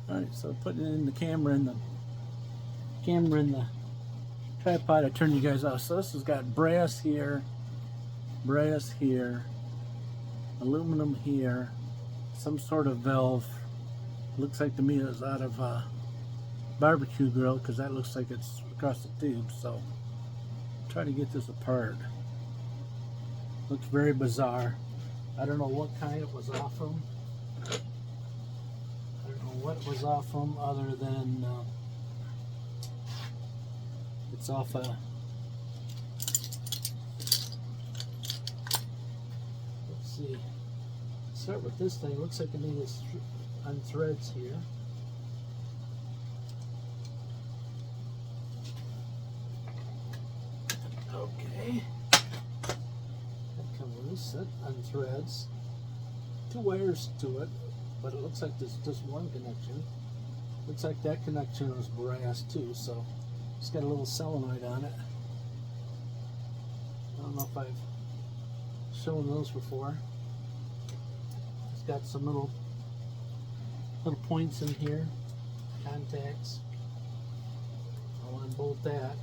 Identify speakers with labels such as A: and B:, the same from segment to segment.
A: Alright, so putting in the camera in the tripod. I turn you guys off. So this has got brass here, aluminum here, some sort of valve. Looks like to me it's out of Barbie Q grill, because that looks like it's across the tube. So try to get this apart. Looks very bizarre. I don't know what kind it was off from. I don't know what was off from other than it's off a. Let's see. Start with this thing. Looks like it needs on threads here. Okay. That comes loose. That unthreads. Two wires to it, but it looks like there's just one connection. Looks like that connection was brass too, so it's got a little solenoid on it. I don't know if I've shown those before. It's got some little points in here, contacts. I'll unbolt that.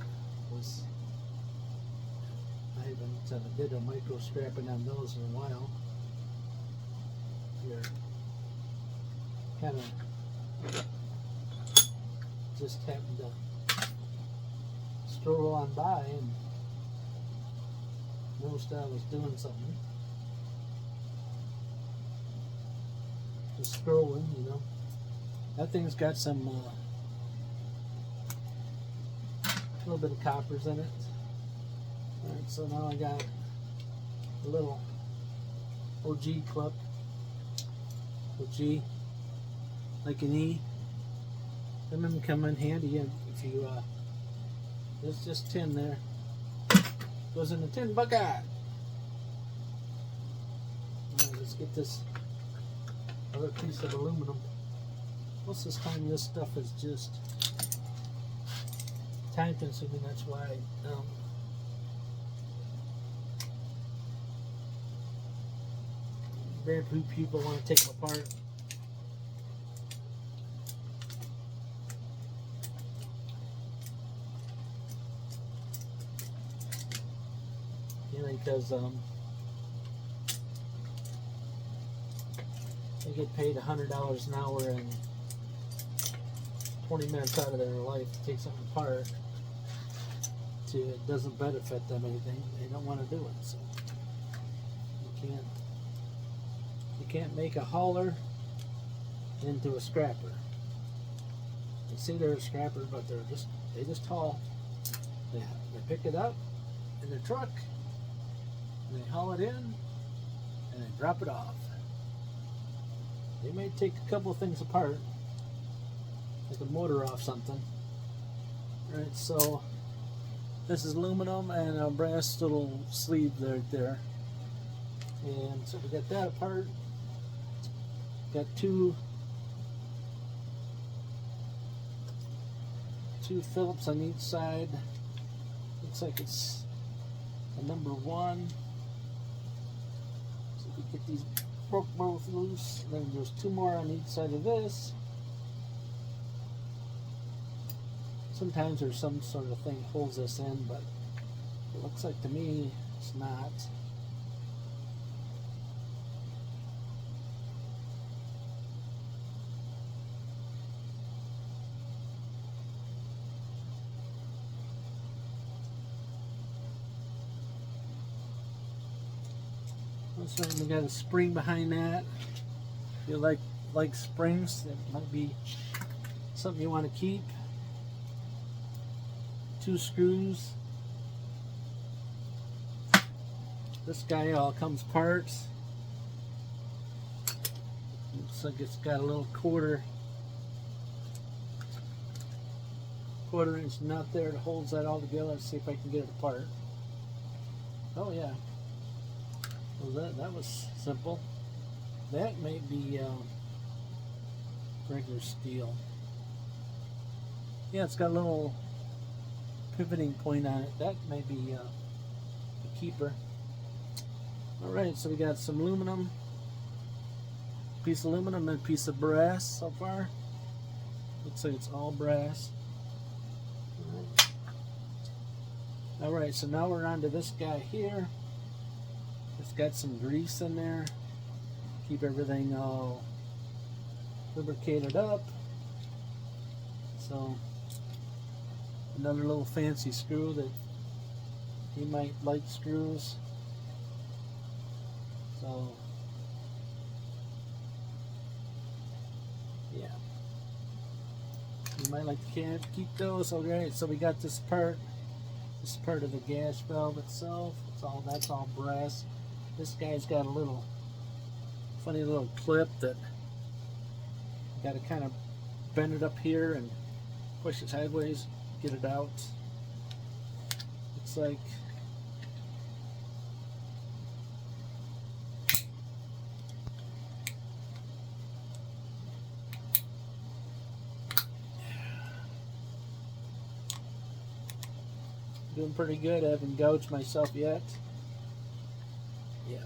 A: I haven't did a micro scrapping on those in a while. Here, kind of just happened to stroll on by and noticed I was doing something. Just scrolling, you know. That thing's got some little bit of coppers in it. Alright, so now I got a little OG clip. OG, like an E. Them come in handy if you, there's just tin there. Goes in the tin bucket. Now let's get this other piece of aluminum. Most of the time this stuff is just time consuming, that's why very few people want to take them apart. Because they get paid $100 an hour and 20 minutes out of their life to take something apart. It doesn't benefit them anything. They don't want to do it. So you can't make a hauler into a scrapper. They say they're a scrapper, but they just haul. They pick it up in the truck. And they haul it in and they drop it off. They may take a couple of things apart, like a motor off something. Alright, so this is aluminum and a brass little sleeve right there. And so we got that apart. Got two Phillips on each side. Looks like it's a number 1. Get these broke both loose. Then there's 2 more on each side of this. Sometimes there's some sort of thing holds this in, but it looks like to me it's not. So we got a spring behind that. If you like springs, that might be something you want to keep. 2 screws. This guy all comes parts. Looks like it's got a little quarter inch nut there that holds that all together. Let's see if I can get it apart. Oh yeah. Well, that was simple. That may be regular steel. Yeah, it's got a little pivoting point on it. That may be a keeper. Alright, so we got some aluminum, piece of aluminum and a piece of brass so far. Looks like it's all brass. Alright, so now we're on to this guy here. It's got some grease in there. Keep everything all lubricated up. So, another little fancy screw that you might like screws. So, yeah. You might like to keep those. Alright, so we got this part. This is part of the gas valve itself. That's all brass. This guy's got a little funny little clip that you got to kind of bend it up here and push it sideways, get it out. It's like doing pretty good. I haven't gouged myself yet. Yeah.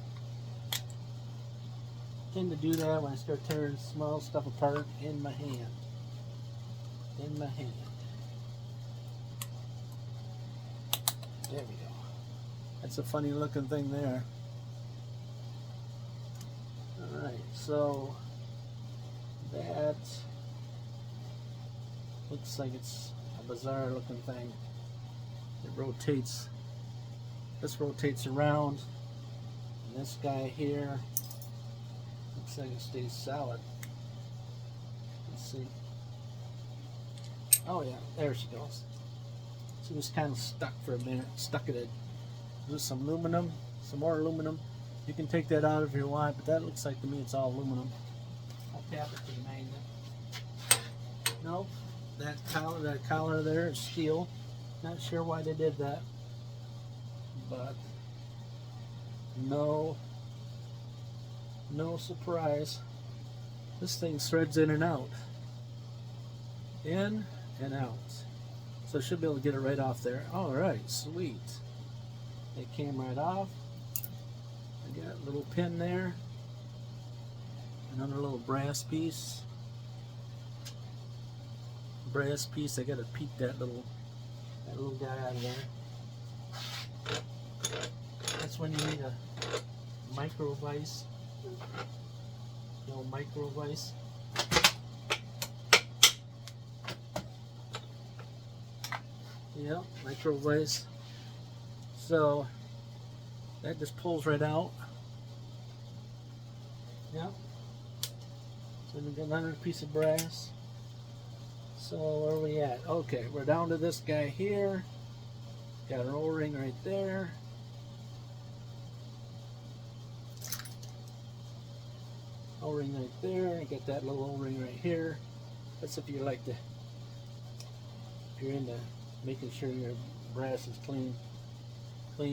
A: I tend to do that when I start tearing small stuff apart in my hand. In my hand. There we go. That's a funny looking thing there. Alright, so that looks like it's a bizarre looking thing. It rotates. This rotates around. And this guy here looks like it stays solid. Let's see. Oh yeah, there she goes. She was kind of stuck for a minute. Stuck it in. There's some aluminum, some more aluminum. You can take that out if you want, but that looks like to me it's all aluminum. I'll tap it to the magnet. Nope. That collar there is steel. Not sure why they did that, but no surprise. This thing threads in and out. In and out. So I should be able to get it right off there. Alright, sweet. It came right off. I got a little pin there. Another little brass piece. Brass piece, I gotta peek that little guy out of there. That's when you need a micro vise. No micro vise. Yep, micro vise. So that just pulls right out. Yep. So we got another piece of brass. So where are we at? Okay, we're down to this guy here. Got an O-ring right there. O-ring right there. I got that little O-ring right here. That's if you like to, if you're into making sure your brass is clean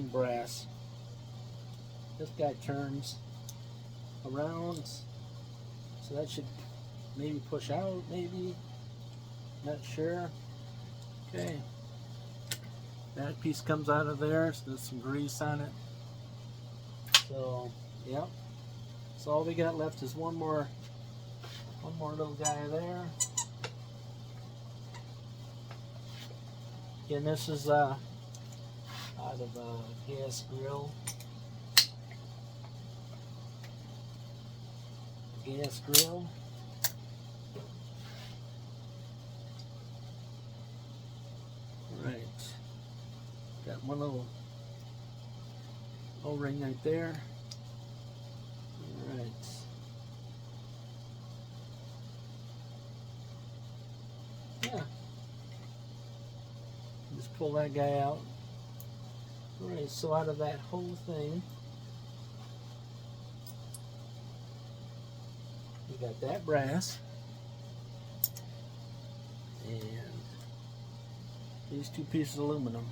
A: brass. This guy turns around, so that should maybe push out, maybe. Not sure. Okay. That piece comes out of there, so there's some grease on it. So, yep. So all we got left is one more little guy there. Again, this is out of a gas grill. Gas grill. Right. Got one little O-ring right there. Alright. Yeah. Just pull that guy out. Alright, so out of that whole thing, we got that brass and these two pieces of aluminum.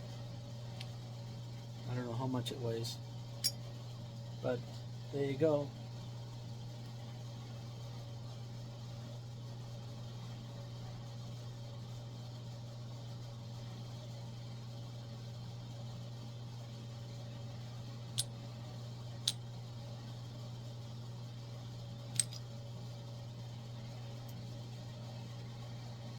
A: I don't know how much it weighs, but there you go.